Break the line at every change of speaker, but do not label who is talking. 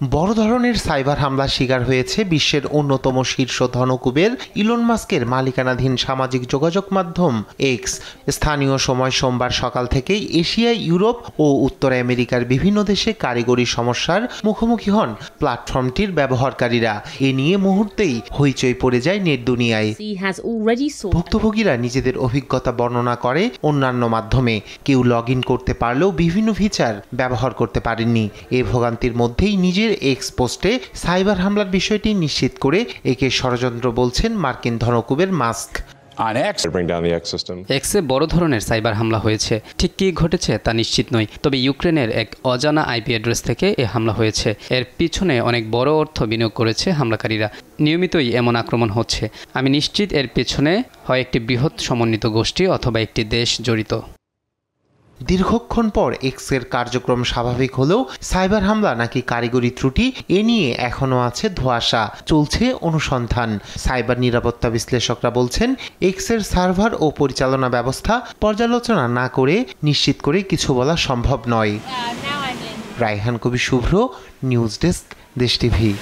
বড় ধরনের সাইবার হামলার শিকার হয়েছে বিশ্বের অন্যতম শীর্ষ ধনকুবের ইলন মাস্কের মালিকানাধীন সামাজিক যোগাযোগ মাধ্যম এক্স। স্থানীয় সময় সোমবার সকাল থেকেই এশিয়া, ইউরোপ ও উত্তর আমেরিকার বিভিন্ন দেশে কারিগরি সমস্যার মুখোমুখি হন প্ল্যাটফর্মটির ব্যবহারকারীরা। এ নিয়ে মুহূর্তেই হইচই পড়ে যায় নেট দুনিয়ায়। ভুক্তভোগীরা নিজেদের অভিজ্ঞতা বর্ণনা করে অন্যান্য মাধ্যমে। কেউ লগ ইন করতে পারলেও বিভিন্ন ফিচার ব্যবহার করতে পারেননি। এই ভোগান্তির মধ্যেই নিজের এক্স পোস্টে সাইবার হামলার বিষয়টি নিশ্চিত করে একে ষড়যন্ত্র বলছেন মার্কিন ধনকুবের মাস্ক।
এক্সে বড় ধরনের সাইবার হামলা হয়েছে। ঠিক কী ঘটেছে তা নিশ্চিত নই, তবে ইউক্রেনের এক অজানা আইপি অ্যাড্রেস থেকে এ হামলা হয়েছে। এর পিছনে অনেক বড় অর্থ বিনিয়োগ করেছে হামলাকারীরা। নিয়মিতই এমন আক্রমণ হচ্ছে। আমি নিশ্চিত এর পেছনে হয় একটি বৃহৎ সমন্বিত গোষ্ঠী অথবা একটি দেশ জড়িত।
দীর্ঘক্ষণ পর এক্সের কার্যক্রম স্বাভাবিক হলেও সাইবার হামলা নাকি কারিগরি ত্রুটি, এ নিয়ে এখনও আছে ধোঁয়াশা। চলছে অনুসন্ধান। সাইবার নিরাপত্তা বিশ্লেষকরা বলছেন, এক্সের সার্ভার ও পরিচালনা ব্যবস্থা পর্যালোচনা না করে নিশ্চিত করে কিছু বলা সম্ভব নয়। রায়হান কবি শুভ্র, নিউজ ডেস্ক, দেশ টিভি।